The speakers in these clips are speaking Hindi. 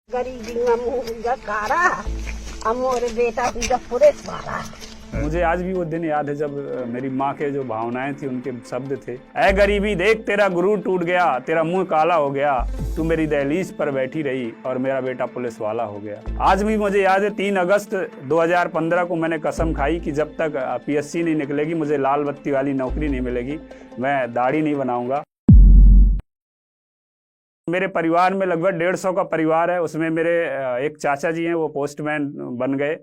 गरीबी में कारा मोरे बेटा की पुलिस वाला। मुझे आज भी वो दिन याद है जब मेरी माँ के जो भावनाएं थी, उनके शब्द थे, ऐ गरीबी देख तेरा गुरूर टूट गया, तेरा मुंह काला हो गया, तू मेरी दहलीज पर बैठी रही और मेरा बेटा पुलिस वाला हो गया। आज भी मुझे याद है 3 अगस्त 2015 को मैंने कसम खाई कि जब तक पीएससी नहीं निकलेगी, मुझे लाल बत्ती वाली नौकरी नहीं मिलेगी, मैं दाढ़ी नहीं बनाऊंगा। मेरे परिवार में लगभग 150 का परिवार है। उसमें मेरे एक चाचा जी हैं, वो पोस्टमैन बन गए।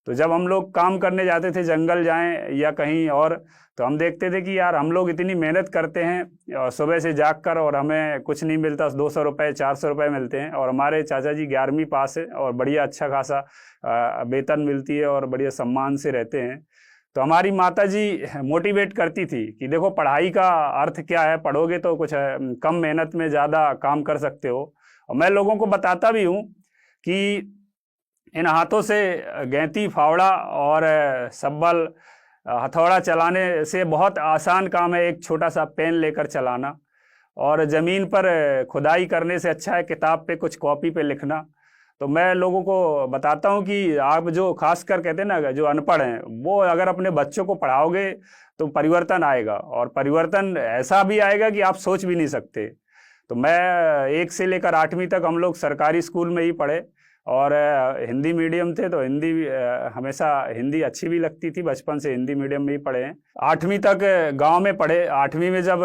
तो जब हम लोग काम करने जाते थे, जंगल जाएं या कहीं और, तो हम देखते थे कि यार हम लोग इतनी मेहनत करते हैं और सुबह से जाग कर, और हमें कुछ नहीं मिलता, 200 रुपये 400 रुपये मिलते हैं। और हमारे चाचा जी 11वीं पास है और बढ़िया अच्छा खासा वेतन मिलती है और बढ़िया सम्मान से रहते हैं। तो हमारी माता जी मोटिवेट करती थी कि देखो पढ़ाई का अर्थ क्या है, पढ़ोगे तो कुछ कम मेहनत में ज़्यादा काम कर सकते हो। और मैं लोगों को बताता भी हूँ कि इन हाथों से गैंती, फावड़ा और सब्बल, हथौड़ा चलाने से बहुत आसान काम है एक छोटा सा पेन लेकर चलाना। और ज़मीन पर खुदाई करने से अच्छा है किताब पे कुछ कॉपी पे लिखना। तो मैं लोगों को बताता हूँ कि आप जो खास कर कहते हैं ना, जो अनपढ़ हैं, वो अगर अपने बच्चों को पढ़ाओगे तो परिवर्तन आएगा, और परिवर्तन ऐसा भी आएगा कि आप सोच भी नहीं सकते। तो मैं 1 से लेकर 8वीं तक हम लोग सरकारी स्कूल में ही पढ़े, और हिंदी मीडियम थे तो हिंदी हमेशा हिंदी अच्छी भी लगती थी, बचपन से हिंदी मीडियम में ही पढ़े हैं। 8वीं तक गांव में पढ़े। 8वीं में जब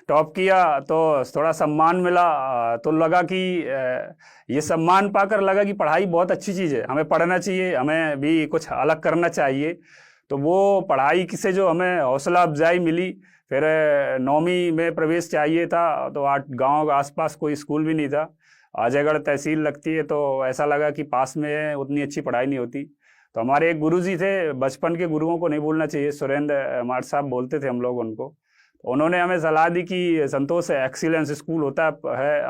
टॉप किया तो थोड़ा सम्मान मिला, तो लगा कि ये सम्मान पाकर लगा कि पढ़ाई बहुत अच्छी चीज़ है, हमें पढ़ना चाहिए, हमें भी कुछ अलग करना चाहिए। तो वो पढ़ाई से जो हमें हौसला अफजाई मिली, फिर 9वीं में प्रवेश चाहिए था, तो गाँव के आसपास कोई स्कूल भी नहीं था, अजयगढ़ तहसील लगती है, तो ऐसा लगा कि पास में उतनी अच्छी पढ़ाई नहीं होती। तो हमारे एक गुरुजी थे, बचपन के गुरुओं को नहीं भूलना चाहिए, सुरेंद्र माट साहब बोलते थे हम लोग उनको। उन्होंने हमें सलाह दी कि संतोष एक्सीलेंस स्कूल होता है,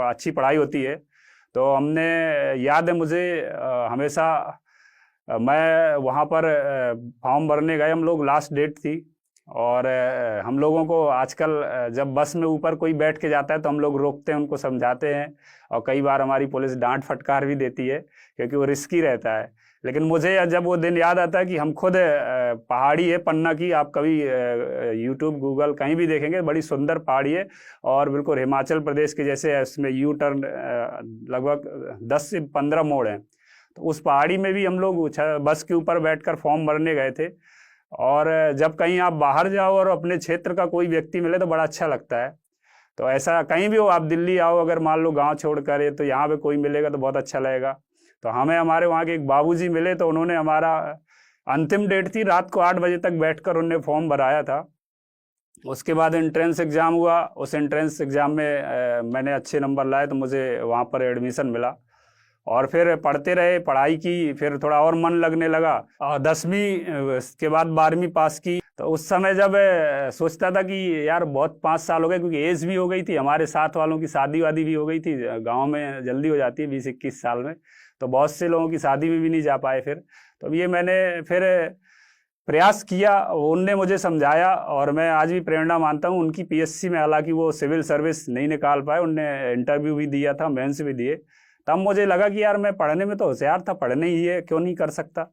अच्छी पढ़ाई होती है। तो हमने, याद है मुझे, हमेशा मैं वहाँ पर फॉर्म भरने गए, हम लोग, लास्ट डेट थी। और हम लोगों को आजकल जब बस में ऊपर कोई बैठ के जाता है तो हम लोग रोकते हैं, उनको समझाते हैं, और कई बार हमारी पुलिस डांट फटकार भी देती है क्योंकि वो रिस्की रहता है। लेकिन मुझे जब वो दिन याद आता है कि हम खुद, पहाड़ी है पन्ना की, आप कभी यूट्यूब गूगल कहीं भी देखेंगे, बड़ी सुंदर पहाड़ी है और बिल्कुल हिमाचल प्रदेश के जैसे इसमें यू टर्न लगभग 10 से 15 मोड़ हैं। तो उस पहाड़ी में भी हम लोग बस के ऊपर बैठकर फॉर्म भरने गए थे। और जब कहीं आप बाहर जाओ और अपने क्षेत्र का कोई व्यक्ति मिले तो बड़ा अच्छा लगता है। तो ऐसा कहीं भी हो, आप दिल्ली आओ, अगर मान लो गांव छोड़ कर, तो यहाँ पे कोई मिलेगा तो बहुत अच्छा लगेगा। तो हमें हमारे वहाँ के एक बाबूजी मिले, तो उन्होंने, हमारा अंतिम डेट थी, रात को 8 बजे तक बैठकर उन्होंने फॉर्म भराया था। उसके बाद एंट्रेंस एग्ज़ाम हुआ। उस एंट्रेंस एग्ज़ाम में मैंने अच्छे नंबर लाए तो मुझे वहाँ पर एडमिशन मिला, और फिर पढ़ते रहे, पढ़ाई की, फिर थोड़ा और मन लगने लगा। और 10वीं के बाद 12वीं पास की। तो उस समय जब सोचता था कि यार बहुत 5 साल हो गए, क्योंकि एज भी हो गई थी, हमारे साथ वालों की शादी वादी भी हो गई थी, गांव में जल्दी हो जाती है 20-21 साल में, तो बहुत से लोगों की शादी में भी नहीं जा पाए। फिर तो ये मैंने फिर प्रयास किया, उनने मुझे समझाया, और मैं आज भी प्रेरणा मानता हूँ उनकी। पीएससी में हालांकि वो सिविल सर्विस नहीं निकाल पाए, उनने इंटरव्यू भी दिया था, मेंस भी दिए। तब मुझे लगा कि यार मैं पढ़ने में तो होशियार था, पढ़ने ही है, क्यों नहीं कर सकता।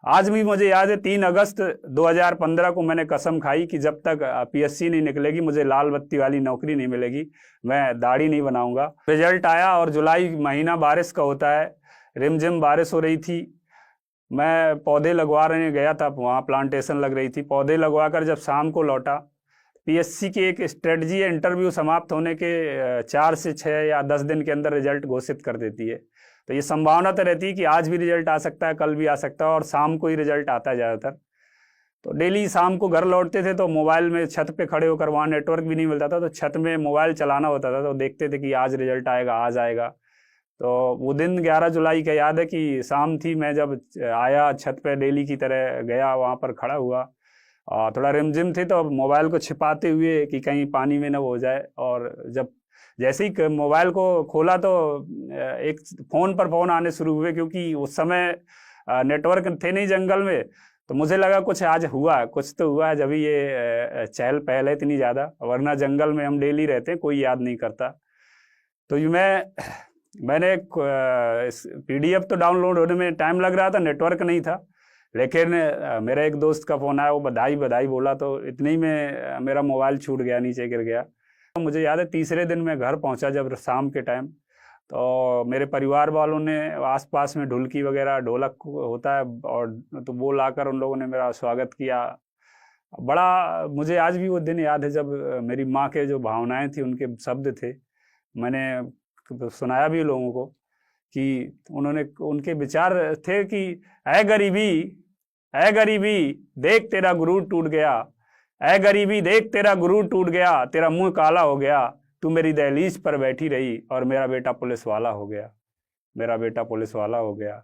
आज भी मुझे याद है 3 अगस्त 2015 को मैंने कसम खाई कि जब तक पीएससी नहीं निकलेगी, मुझे लाल बत्ती वाली नौकरी नहीं मिलेगी, मैं दाढ़ी नहीं बनाऊंगा। रिजल्ट आया, और जुलाई महीना बारिश का होता है, रिमझिम बारिश हो रही थी। मैं पौधे लगवा रहे गया था, वहाँ प्लांटेशन लग रही थी, पौधे लगवा कर जब शाम को लौटा, पीएससी की एक स्ट्रेटजी है, इंटरव्यू समाप्त होने के 4 से 6 या 10 दिन के अंदर रिजल्ट घोषित कर देती है। तो ये संभावना तो रहती है कि आज भी रिजल्ट आ सकता है, कल भी आ सकता है, और शाम को ही रिजल्ट आता है ज़्यादातर। तो डेली शाम को घर लौटते थे तो मोबाइल में छत पे खड़े होकर, वहाँ नेटवर्क भी नहीं मिलता था, तो छत में मोबाइल चलाना होता था, तो देखते थे कि आज रिजल्ट आएगा, आज आएगा। तो वो दिन 11 जुलाई का याद है कि शाम थी, मैं जब आया छत पे डेली की तरह गया, वहाँ पर खड़ा हुआ, थोड़ा रिमझिम थी, तो मोबाइल को छिपाते हुए कि कहीं पानी में न हो जाए। और जब जैसे ही मोबाइल को खोला तो एक फ़ोन पर फ़ोन आने शुरू हुए, क्योंकि उस समय नेटवर्क थे नहीं जंगल में। तो मुझे लगा कुछ आज हुआ, कुछ तो हुआ, जब ये चहल पहल है इतनी ज़्यादा, वरना जंगल में हम डेली रहते हैं, कोई याद नहीं करता। तो मैं मैंने PDF तो डाउनलोड होने में टाइम लग रहा था, नेटवर्क नहीं था, लेकिन मेरा एक दोस्त का फ़ोन आया, वो बधाई बधाई बोला, तो इतने ही में मेरा मोबाइल छूट गया, नीचे गिर गया। तो मुझे याद है तीसरे दिन मैं घर पहुंचा जब शाम के टाइम, तो मेरे परिवार वालों ने आसपास में ढुलकी वगैरह, ढोलक होता है, और तो वो लाकर उन लोगों ने मेरा स्वागत किया। बड़ा मुझे आज भी वो दिन याद है जब मेरी माँ के जो भावनाएं थी, उनके शब्द थे, मैंने सुनाया भी लोगों को कि उन्होंने, उनके विचार थे कि ऐ गरीबी देख तेरा गुरूर टूट गया, ऐ गरीबी देख तेरा गुरूर टूट गया, तेरा मुंह काला हो गया, तू मेरी दहलीज पर बैठी रही और मेरा बेटा पुलिस वाला हो गया, मेरा बेटा पुलिस वाला हो गया।